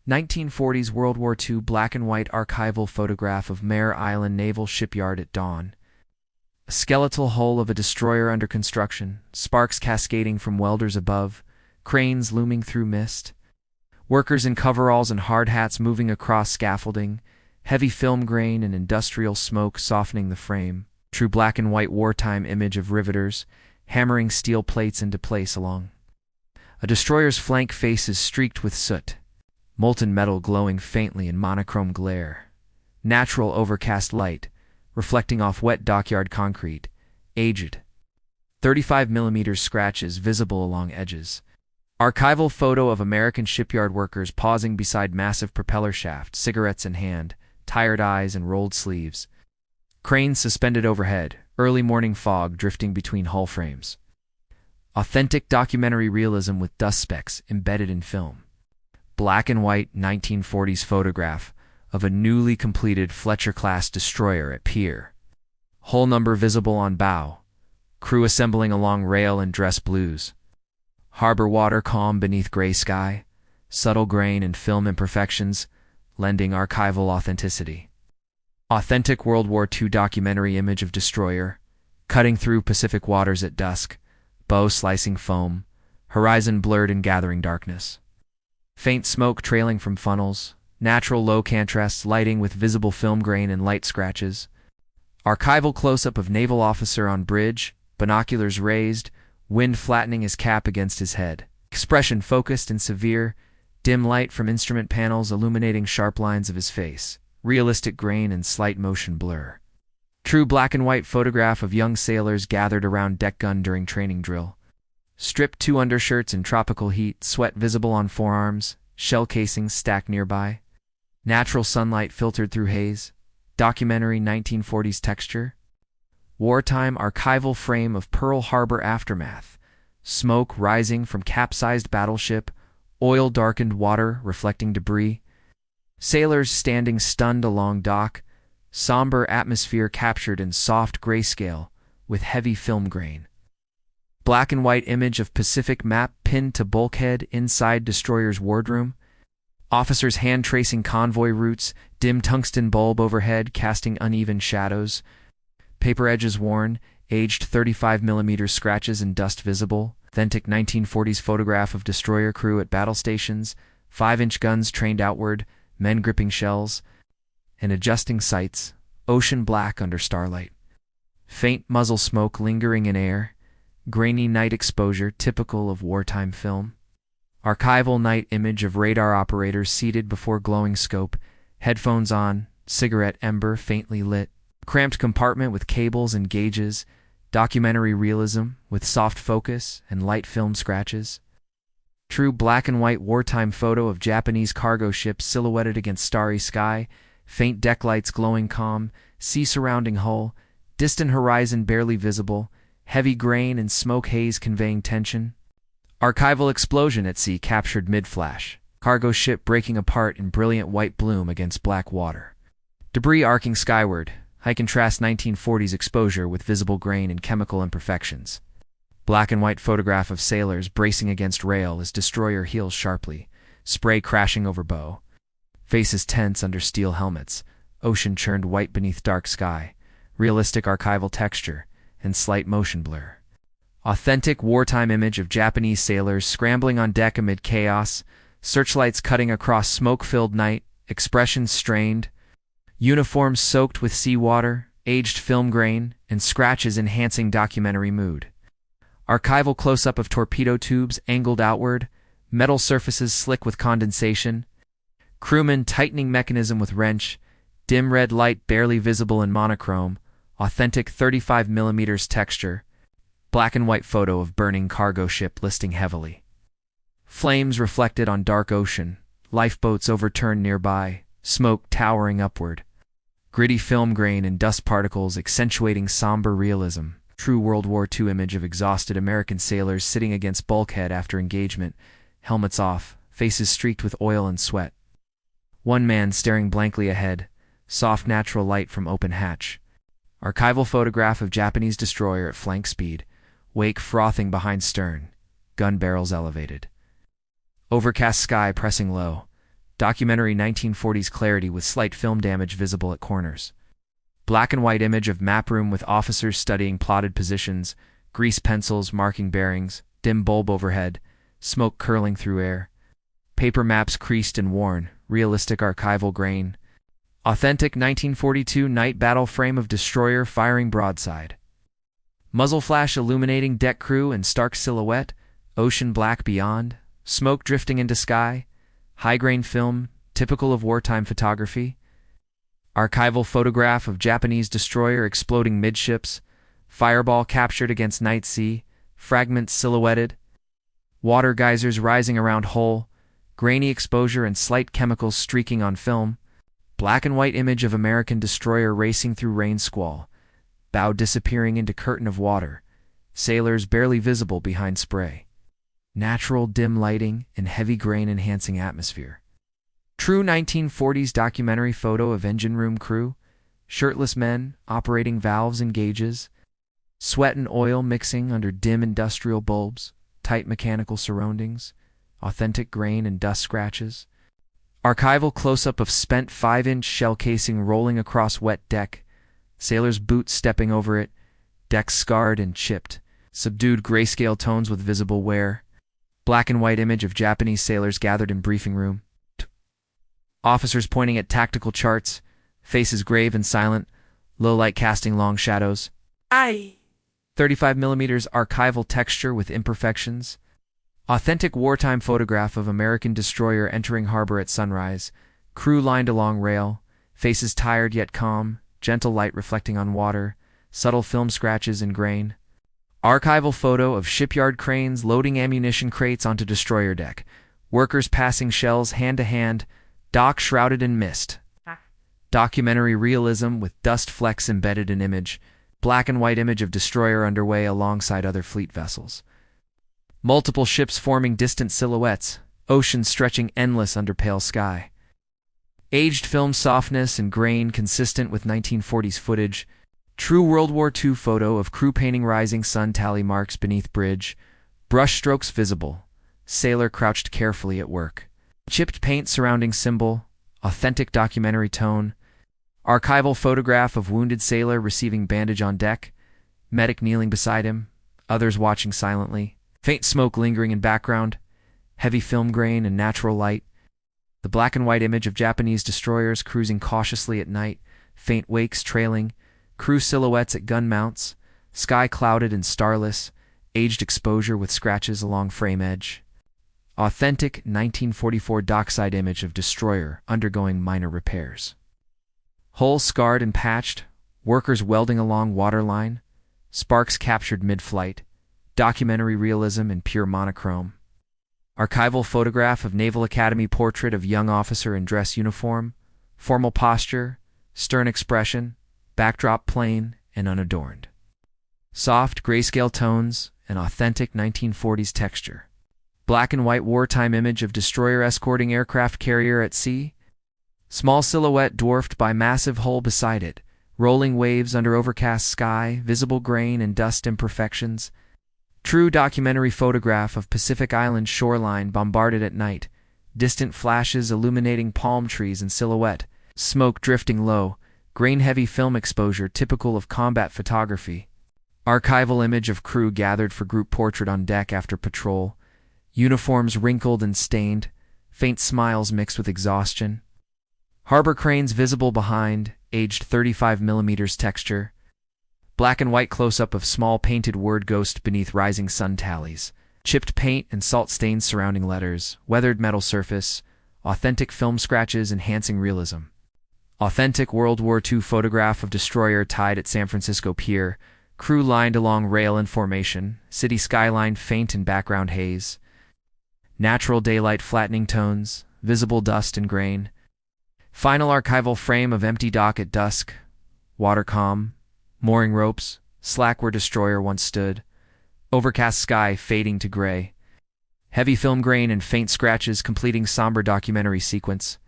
1940s World War II black and white archival photograph of Mare Island Naval Shipyard at dawn. A skeletal hull of a destroyer under construction, sparks cascading from welders above, cranes looming through mist. Workers in coveralls and hard hats moving across scaffolding, heavy film grain and industrial smoke softening the frame. True black and white wartime image of riveters, hammering steel plates into place along a destroyer's flank face is streaked with soot, molten metal glowing faintly in monochrome glare. Natural overcast light, reflecting off wet dockyard concrete, aged. 35mm scratches visible along edges. Archival photo of American shipyard workers pausing beside massive propeller shaft, cigarettes in hand, tired eyes and rolled sleeves. Cranes suspended overhead, early morning fog drifting between hull frames. Authentic documentary realism with dust specks embedded in film. Black and white 1940s photograph of a newly completed Fletcher-class destroyer at pier. Hull number visible on bow. Crew assembling along rail in dress blues. Harbor water calm beneath gray sky. Subtle grain and film imperfections, lending archival authenticity. Authentic World War II documentary image of destroyer, cutting through Pacific waters at dusk, bow slicing foam, horizon blurred in gathering darkness. Faint smoke trailing from funnels, natural low contrast lighting with visible film grain and light scratches. Archival close-up of naval officer on bridge, binoculars raised, wind flattening his cap against his head. Expression focused and severe, dim light from instrument panels illuminating sharp lines of his face. Realistic grain and slight motion blur. True black and white photograph of young sailors gathered around deck gun during training drill. Stripped 2 undershirts in tropical heat, sweat visible on forearms, shell casings stacked nearby. Natural sunlight filtered through haze. Documentary 1940s texture. Wartime archival frame of Pearl Harbor aftermath. Smoke rising from capsized battleship, oil-darkened water reflecting debris. Sailors standing stunned along dock, somber atmosphere captured in soft grayscale with heavy film grain. Black and white image of Pacific map pinned to bulkhead inside destroyer's wardroom. Officers hand tracing convoy routes, dim tungsten bulb overhead casting uneven shadows. Paper edges worn, aged 35mm scratches and dust visible. Authentic 1940s photograph of destroyer crew at battle stations, 5-inch guns trained outward, men gripping shells, and adjusting sights, ocean black under starlight. Faint muzzle smoke lingering in air, grainy night exposure typical of wartime film. Archival night image of radar operators seated before glowing scope, headphones on, cigarette ember faintly lit. Cramped compartment with cables and gauges, documentary realism with soft focus and light film scratches. True black and white wartime photo of Japanese cargo ship silhouetted against starry sky, faint deck lights glowing calm, sea surrounding hull, distant horizon barely visible, heavy grain and smoke haze conveying tension. Archival explosion at sea captured mid-flash, cargo ship breaking apart in brilliant white bloom against black water. Debris arcing skyward, high contrast 1940s exposure with visible grain and chemical imperfections. Black and white photograph of sailors bracing against rail as destroyer heels sharply, spray crashing over bow. Faces tense under steel helmets, ocean churned white beneath dark sky, realistic archival texture, and slight motion blur. Authentic wartime image of Japanese sailors scrambling on deck amid chaos, searchlights cutting across smoke-filled night, expressions strained, uniforms soaked with seawater, aged film grain, and scratches enhancing documentary mood. Archival close-up of torpedo tubes angled outward, metal surfaces slick with condensation. Crewman tightening mechanism with wrench, dim red light barely visible in monochrome, authentic 35mm texture. Black and white photo of burning cargo ship listing heavily. Flames reflected on dark ocean, lifeboats overturned nearby, smoke towering upward. Gritty film grain and dust particles accentuating somber realism. True World War II image of exhausted American sailors sitting against bulkhead after engagement, helmets off, faces streaked with oil and sweat. One man staring blankly ahead, soft natural light from open hatch. Archival photograph of Japanese destroyer at flank speed, wake frothing behind stern, gun barrels elevated. Overcast sky pressing low, Documentary 1940s clarity with slight film damage visible at corners. Black and white image of map room with officers studying plotted positions, grease pencils marking bearings, dim bulb overhead, smoke curling through air. Paper maps creased and worn, realistic archival grain. Authentic 1942 night battle frame of destroyer firing broadside. Muzzle flash illuminating deck crew and stark silhouette, ocean black beyond, smoke drifting into sky, high-grain film, typical of wartime photography. Archival photograph of Japanese destroyer exploding midships, fireball captured against night sea, fragments silhouetted, water geysers rising around hull, grainy exposure and slight chemicals streaking on film, black and white image of American destroyer racing through rain squall, bow disappearing into curtain of water, sailors barely visible behind spray. Natural dim lighting and heavy grain enhancing atmosphere. True 1940s documentary photo of engine room crew, shirtless men operating valves and gauges, sweat and oil mixing under dim industrial bulbs, tight mechanical surroundings, authentic grain and dust scratches. Archival close-up of spent 5-inch shell casing rolling across wet deck, sailors' boots stepping over it, deck scarred and chipped, subdued grayscale tones with visible wear. Black and white image of Japanese sailors gathered in briefing room. Officers pointing at tactical charts, faces grave and silent, low light casting long shadows. 35mm archival texture with imperfections. Authentic wartime photograph of American destroyer entering harbor at sunrise, crew lined along rail, faces tired yet calm, gentle light reflecting on water, subtle film scratches and grain. Archival photo of shipyard cranes loading ammunition crates onto destroyer deck, workers passing shells hand to hand, dock shrouded in mist. Documentary realism with dust flecks embedded in image, black and white image of destroyer underway alongside other fleet vessels. Multiple ships forming distant silhouettes, ocean stretching endless under pale sky. Aged film softness and grain consistent with 1940s footage. True World War II photo of crew painting rising sun tally marks beneath bridge, brush strokes visible, sailor crouched carefully at work. Chipped paint surrounding symbol, authentic documentary tone. Archival photograph of wounded sailor receiving bandage on deck, medic kneeling beside him, others watching silently. Faint smoke lingering in background, heavy film grain and natural light. The black and white image of Japanese destroyers cruising cautiously at night, faint wakes trailing, crew silhouettes at gun mounts, sky clouded and starless, aged exposure with scratches along frame edge. Authentic 1944 dockside image of destroyer undergoing minor repairs. Hull scarred and patched, workers welding along waterline, sparks captured mid-flight, documentary realism in pure monochrome. Archival photograph of Naval Academy portrait of young officer in dress uniform, formal posture, stern expression, backdrop plain and unadorned. Soft grayscale tones and authentic 1940s texture. Black and white wartime image of destroyer escorting aircraft carrier at sea. Small silhouette dwarfed by massive hull beside it, rolling waves under overcast sky, visible grain and dust imperfections. True documentary photograph of Pacific Island shoreline bombarded at night, distant flashes illuminating palm trees and silhouette, smoke drifting low, grain-heavy film exposure typical of combat photography. Archival image of crew gathered for group portrait on deck after patrol, uniforms wrinkled and stained, faint smiles mixed with exhaustion. Harbor cranes visible behind, aged 35mm texture. Black and white close-up of small painted word ghost beneath rising sun tallies. Chipped paint and salt stains surrounding letters, weathered metal surface, authentic film scratches enhancing realism. Authentic World War II photograph of destroyer tied at San Francisco Pier, crew lined along rail in formation, city skyline faint in background haze. Natural daylight flattening tones, visible dust and grain. Final archival frame of empty dock at dusk, water calm, mooring ropes, slack where destroyer once stood, overcast sky fading to gray. Heavy film grain and faint scratches completing somber documentary sequence.